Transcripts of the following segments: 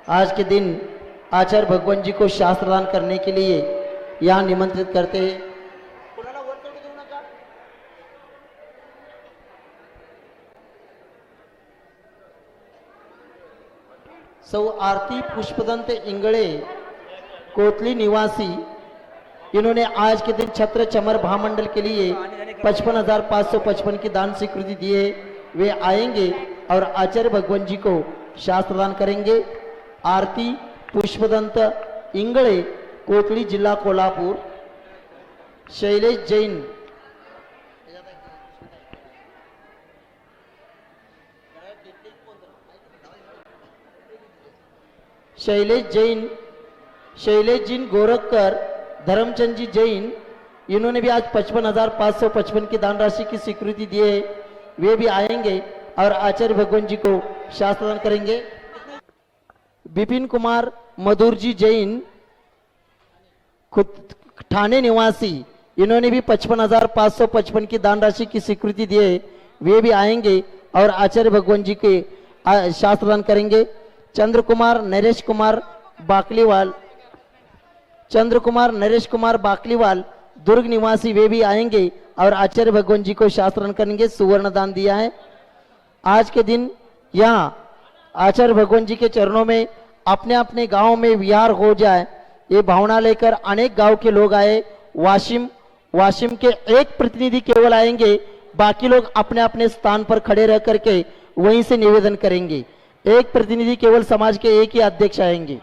आज के दिन आचार्य भगवान जी को शास्त्रदान करने के लिए यहाँ निमंत्रित करते हैं। सौ आरती पुष्पदंत इंगळे कोतली निवासी, इन्होंने आज के दिन छत्र चमर महामंडल के लिए 55,555 की दान स्वीकृति दी है। वे आएंगे और आचार्य भगवान जी को शास्त्रदान करेंगे। आरती पुष्पदंत इंगळे कोतली जिला कोल्हापुर। शैलेश जैन शैलेश जैन गोरखकर, धर्मचंद जी जैन, इन्होंने भी आज 55,555 की दान राशि की स्वीकृति दी है। वे भी आएंगे और आचार्य भगवान जी को शास्त्रदान करेंगे। विपिन कुमार मधुर जी जैन ठाणे निवासी, इन्होंने भी 55,555 की दान राशि की स्वीकृति दी है। वे भी आएंगे और आचार्य भगवान जी के शास्त्रदान करेंगे। चंद्र कुमार नरेश कुमार बाकलीवाल दुर्ग निवासी, वे भी आएंगे और आचार्य भगवान जी को शास्त्रदान करेंगे। सुवर्ण दान दिया है। आज के दिन यहाँ आचार्य भगवान जी के चरणों में अपने अपने गांव में विहार हो जाए, ये भावना लेकर अनेक गांव के लोग आए। वाशिम के एक प्रतिनिधि केवल आएंगे, बाकी लोग अपने अपने स्थान पर खड़े रह करके वहीं से निवेदन करेंगे। एक प्रतिनिधि केवल समाज के एक ही अध्यक्ष आएंगे।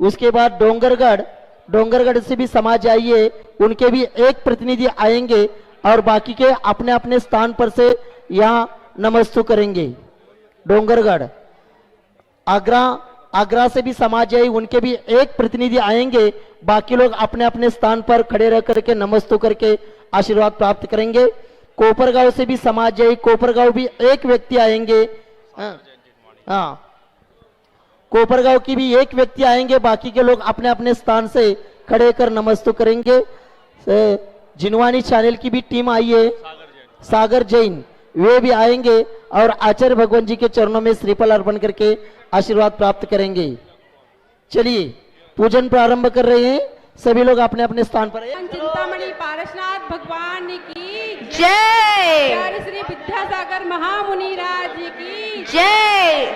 उसके बाद डोंगरगढ़ से भी समाज आइए, उनके भी एक प्रतिनिधि आएंगे और बाकी के अपने अपने स्थान पर से यहाँ नमस्तु करेंगे। डोंगरगढ़ आगरा से भी समाज आई, उनके भी एक प्रतिनिधि आएंगे, बाकी लोग अपने अपने स्थान पर खड़े रह करके नमस्तु करके आशीर्वाद प्राप्त करेंगे। कोपरगांव से भी समाज आई, कोपरगांव भी एक व्यक्ति आएंगे। हाँ, कोपरगांव की भी एक व्यक्ति आएंगे, बाकी के लोग अपने अपने स्थान से खड़े कर नमस्तु करेंगे। जिनवानी चैनल की भी टीम आई है, सागर जैन, वे भी आएंगे और आचार्य भगवान जी के चरणों में श्रीफल अर्पण करके आशीर्वाद प्राप्त करेंगे। चलिए पूजन प्रारंभ कर रहे हैं। सभी लोग अपने अपने स्थान पर। चिंतामणि पारसनाथ भगवान की जय। श्री विद्यासागर महामुनि राज की जय।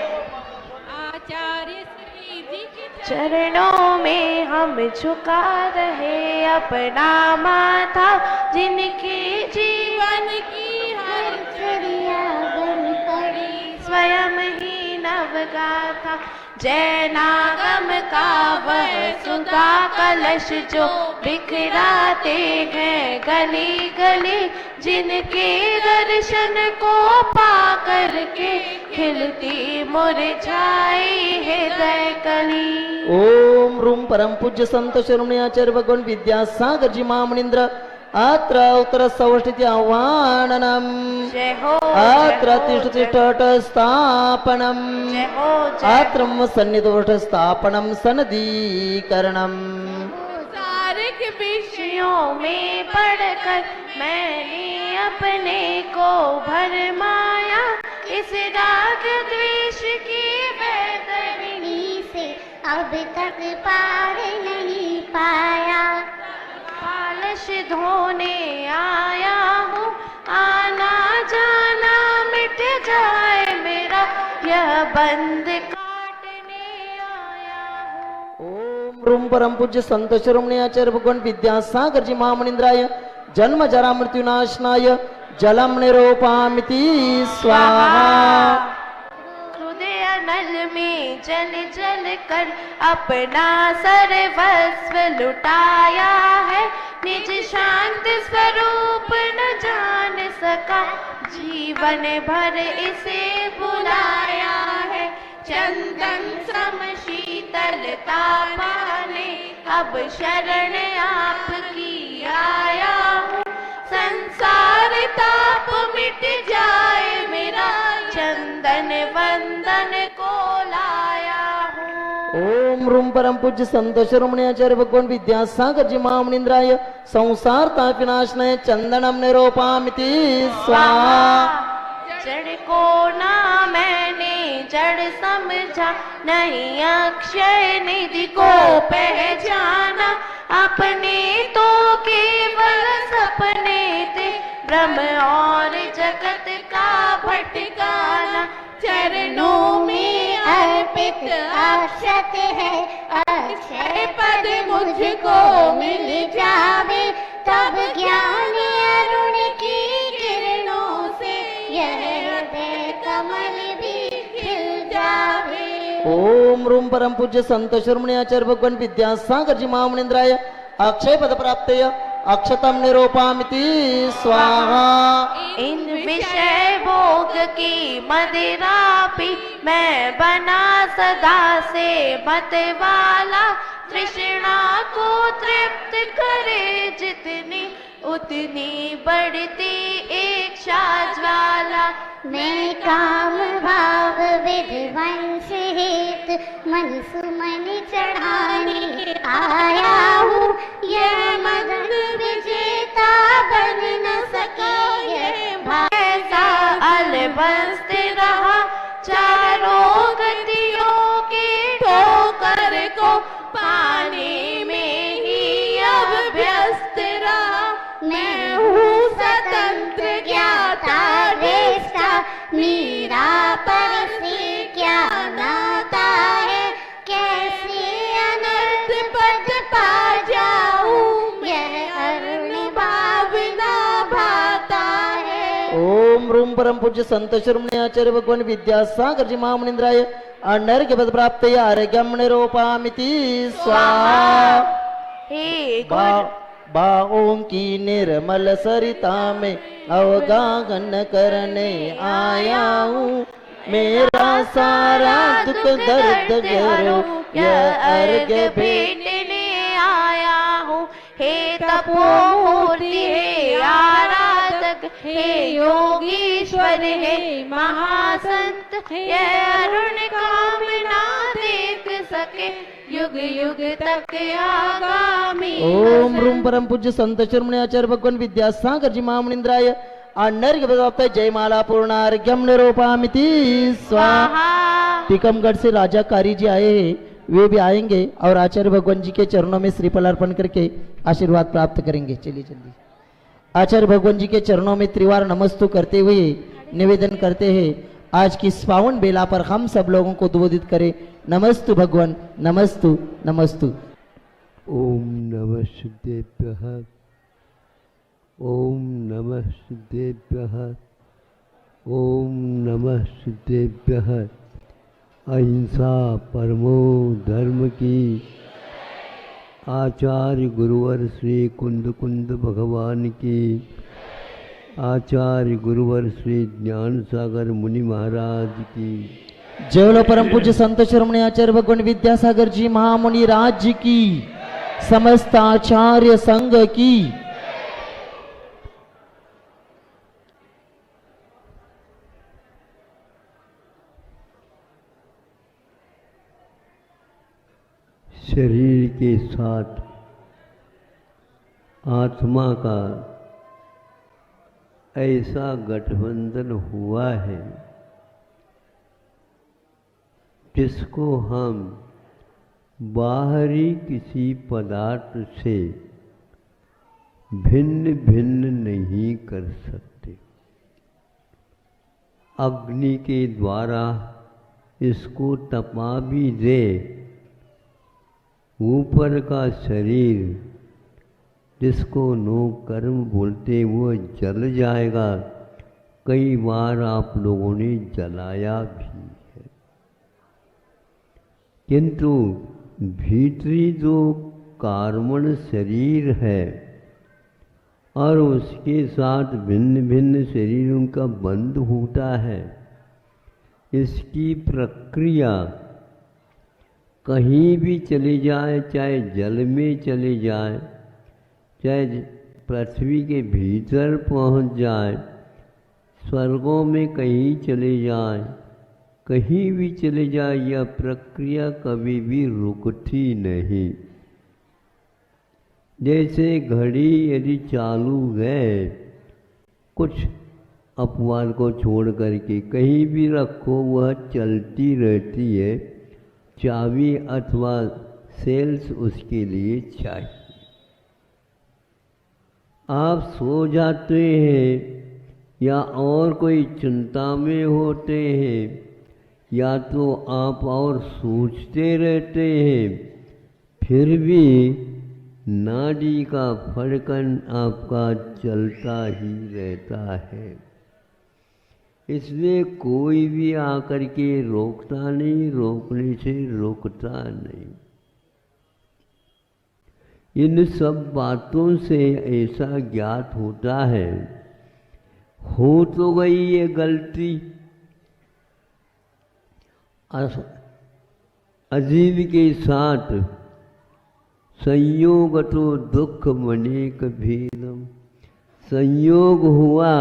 आचार्य श्री जी के चरणों में हम झुका रहे अपना माथा, जिनके जीवन की हर छड़िया बन पड़ी स्वयं ही नवगाथा। जय नागम का वह सुधा कलश जो बिखराते हैं गली गली, जिनके दर्शन को पा करके खिलती मुरझाई हृदय कली। ओम रूम परम पूज्य संत शिरोमणि आचार्य भगवान विद्यासागर जी महामुनींद्र अत्र उत्तर सौष्ठिति आह्वाननम। जय हो। अत्र तिष्ठतिष्ठट स्थापनम। जय हो। अत्र सन्निधोष्ठ स्थापनम सनदीकरणम। सारिक विषयों में पढ़कर मैंने अपने को भरमाया, इस राग द्वेष की वैतरणी से अब तक पार नहीं पाया। कलश धोने आया हूँ, आना जाना मिट जाए मेरा, यह बंद काटने आया हूँ। ओम रूम परम पूज्य संत शिरोमणि आचार्य भगवान विद्यासागर जी महामुनींद्राय जन्म जरा मृत्युनाशनाय जलम निरूपामिति स्वाहा। हृदय नल में जल जल कर अपना सर्वस्व लुटाया है, निज शांत स्वरूप न जान सका, जीवन भर इसे बुलाया है। चंदन सम शीतलता पाने अब शरण आपकी आया हूँ, संसार ताप मिट जाए मेरा, चंदन वंदन को लाया हूँ। ओम रूम परम पूज्य संत शिरोमणि आचार्य भगवान विद्यासागर जी महामुनींद्राय संसार ताप विनाशनाय चंदनम निरूपामिति स्वाहा। जड़ को ना मैंने जड़ समझा, नहीं अक्षय निधि को पहचाना। अपने तो केवल सपने थे, ब्रह्म और जगत का भटकाना। चरणों में अर्पित अक्षत है, अक्षय पद मुझको मिल जावे, तब ज्ञान अरुण की किरणों से यह हृदय कमल भी खिल जावे। ओम रूम परम पूज्य संत शिरोमणी आचार्य भगवान विद्यासागर जी महामुनींद्राय अक्षय पद प्राप्तय अक्षतम निरूपामिति स्वाहा। इन विषय भोग की मदिरा पी मैं बना सदा से मत वाला। तृष्णा को तृप्त करे जितनी, उतनी बढ़ती इच्छा ज्वाला। मैं काम भाव विध्वंस हेत मन सुमन चढ़ाने आया हूँ। यह मदन विजेता बन न सके, यह ऐसा अलबस्त रहा, चारों गतियों की ठोकर को पाने में ही अब व्यस्त रहा। मैं हूँ स्वतंत्र ज्ञाता दृष्टा, मेरा पर से क्या नाता है, कैसे अनर्थ पद पा जाऊं, यह अरुण भावना भाता है। ओम रूम परम पूज्य संत शिरोमणी आचार्य भगवान विद्यासागर जी महामुनींद्राय अनर्घ्य पद प्राप्तय अर्घ्यम निरूपामिति स्वाहा। हे गुरु बाहों की निर्मल सरिता में अवगाहन करने आया हूँ। मेरा सारा दुख दर्द करो, यह अर्घ्य भेटने आया हूँ। हे तपोमूर्ति, हे आराधक, हे योगीश्वर, हे महासंत, यह अरुण कामना देख सके युग युग तक आगामी। ओम रूम परम पूज्य संत शिरोमणी आचार्य भगवान विद्यासागर जी महामुनींद्राय अनर्घ्य पद प्राप्तय जयमाला पूर्णार्घ्यम निरूपामिति स्वाहा। टीकमगढ़ से राजा कारी जी आए हैं, वे भी आएंगे और आचार्य भगवान जी के चरणों में श्रीफल अर्पण करके आशीर्वाद प्राप्त करेंगे। चलिए जल्दी आचार्य भगवान जी के चरणों में त्रिवार नमस्तु करते हुए निवेदन करते हैं, आज की इस पावन बेला पर हम सब लोगों को उद्बोधित करें। नमस्तु भगवान, नमस्तु नमस्तु। ओम नमः सिद्धेभ्यः, ओम नमः सिद्धेभ्यः, ओम नमः सिद्धेभ्यः। अहिंसा परमो धर्म की। आचार्य गुरुवर श्री कुंद कुंद भगवान की। आचार्य गुरुवर श्री ज्ञान सागर मुनि महाराज की। जय बोलो परम पूज्य संत शिरोमणि आचार्य भगवान विद्यासागर जी महामुनि राज की, समस्त आचार्य संघ की। शरीर के साथ आत्मा का ऐसा गठबंधन हुआ है जिसको हम बाहरी किसी पदार्थ से भिन्न भिन्न नहीं कर सकते। अग्नि के द्वारा इसको तपा भी दे, ऊपर का शरीर जिसको नो कर्म बोलते वो जल जाएगा। कई बार आप लोगों ने जलाया भी है, किंतु भीतरी जो कार्बन शरीर है और उसके साथ भिन्न भिन्न शरीरों का बंध होता है, इसकी प्रक्रिया कहीं भी चली जाए, चाहे जल में चली जाए, चाहे पृथ्वी के भीतर पहुंच जाए, स्वर्गों में कहीं चले जाए, कहीं भी चले जाए, यह प्रक्रिया कभी भी रुकती नहीं। जैसे घड़ी यदि चालू है, कुछ अपवाद को छोड़ करके कहीं भी रखो वह चलती रहती है। चाबी अथवा सेल्स उसके लिए चाहिए। आप सो जाते हैं या और कोई चिंता में होते हैं या तो आप और सोचते रहते हैं, फिर भी नाड़ी का फड़कन आपका चलता ही रहता है। इसलिए कोई भी आकर के रोकता नहीं, रोकने से रुकता नहीं। इन सब बातों से ऐसा ज्ञात होता है, हो तो गई ये गलती, अजीब के साथ संयोग तो दुख मनेक भेदम। संयोग हुआ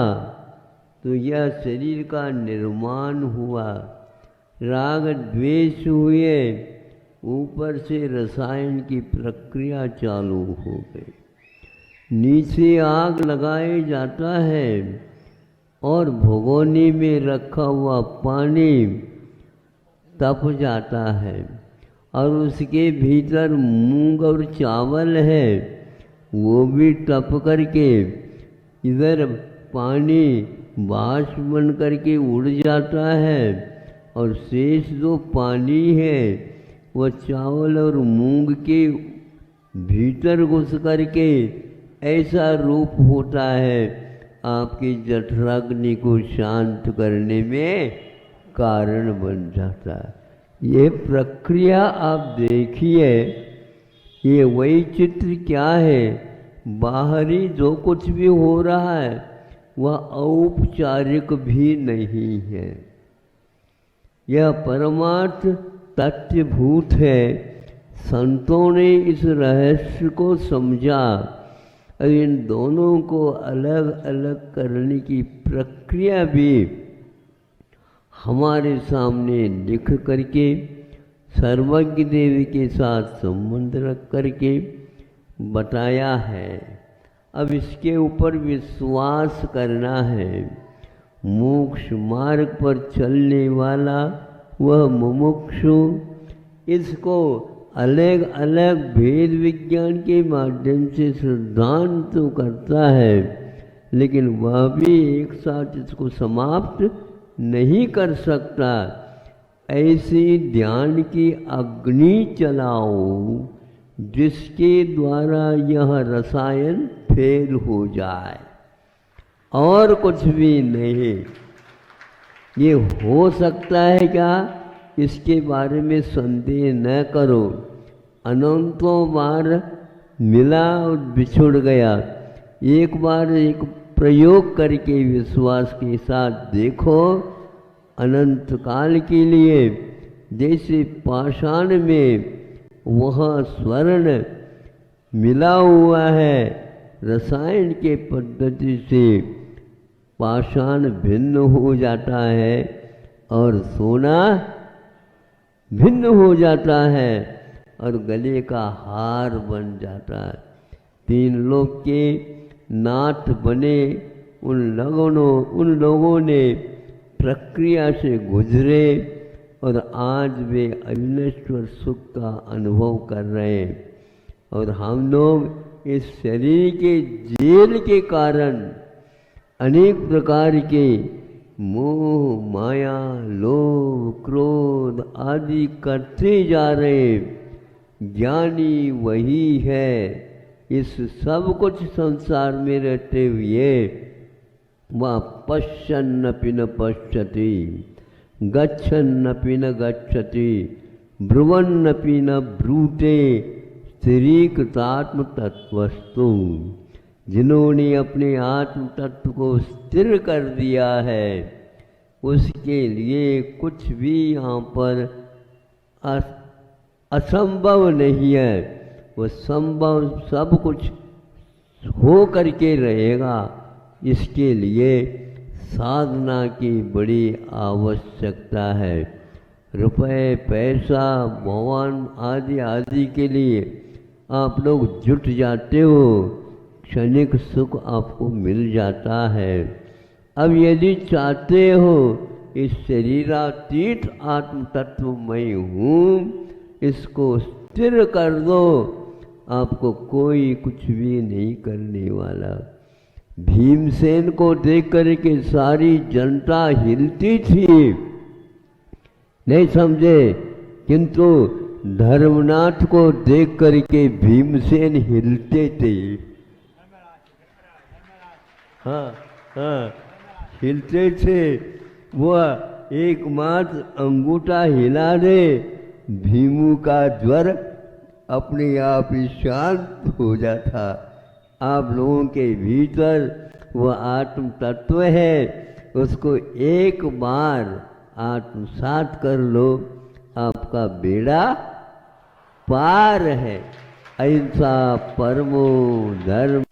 तो यह शरीर का निर्माण हुआ, राग द्वेष हुए, ऊपर से रसायन की प्रक्रिया चालू हो गई। नीचे आग लगाए जाता है और भगोनी में रखा हुआ पानी तप जाता है और उसके भीतर मूंग और चावल है, वो भी तप करके इधर पानी बाष्प बन करके उड़ जाता है और शेष जो पानी है वह चावल और मूंग के भीतर घुस करके ऐसा रूप होता है, आपकी जठराग्नि को शांत करने में कारण बन जाता है। ये प्रक्रिया आप देखिए, ये वही चित्र क्या है, बाहरी जो कुछ भी हो रहा है वह औपचारिक भी नहीं है, यह परमार्थ तथ्यभूत है। संतों ने इस रहस्य को समझा और इन दोनों को अलग अलग करने की प्रक्रिया भी हमारे सामने लिख करके सर्वज्ञ देवी के साथ संबंध रख करके बताया है। अब इसके ऊपर विश्वास करना है। मोक्ष मार्ग पर चलने वाला वह मुमुक्षु इसको अलग अलग भेद विज्ञान के माध्यम से सिद्धांत तो करता है, लेकिन वह भी एक साथ इसको समाप्त नहीं कर सकता। ऐसी ध्यान की अग्नि चलाओ जिसके द्वारा यह रसायन फेल हो जाए, और कुछ भी नहीं। ये हो सकता है क्या, इसके बारे में संदेह न करो। अनंतों बार मिला और बिछुड़ गया, एक बार एक प्रयोग करके विश्वास के साथ देखो। अनंत काल के लिए जैसे पाषाण में वह स्वर्ण मिला हुआ है, रसायन के पद्धति से पाषाण भिन्न हो जाता है और सोना भिन्न हो जाता है और गले का हार बन जाता है। तीन लोग के नाथ बने उन लोगों ने प्रक्रिया से गुजरे और आज वे अविनश्वर सुख का अनुभव कर रहे हैं। और हम लोग इस शरीर के जेल के कारण अनेक प्रकार के मोह माया लोभ क्रोध आदि करते जा रहे। ज्ञानी वही है, इस सब कुछ संसार में रहते हुए वह पश्यन्नपि न पश्यति, गच्छन्नपि न गच्छति, ब्रुवन्नपि न ब्रूते, स्थिरीकृतात्म तत्वस्तु। जिन्होंने अपने आत्म तत्व को स्थिर कर दिया है उसके लिए कुछ भी यहाँ पर असंभव नहीं है, वो संभव सब कुछ हो करके रहेगा। इसके लिए साधना की बड़ी आवश्यकता है। रुपए पैसा भवन आदि आदि के लिए आप लोग जुट जाते हो, क्षणिक सुख आपको मिल जाता है, अब यदि चाहते हो इस शरीरातीत आत्म तत्व मैं हूँ, इसको स्थिर कर दो, आपको कोई कुछ भी नहीं करने वाला। भीमसेन को देख कर के सारी जनता हिलती थी, नहीं समझे, किंतु धर्मनाथ को देख कर के भीमसेन हिलते थे। हाँ हाँ, हिलते थे। वह एकमात्र अंगूठा हिला दे, भीमू का ज्वर अपने आप ही शांत हो जाता। आप लोगों के भीतर वह आत्म तत्व है, उसको एक बार आत्मसात कर लो, आपका बेड़ा पार है। ऐसा परमो धर्म।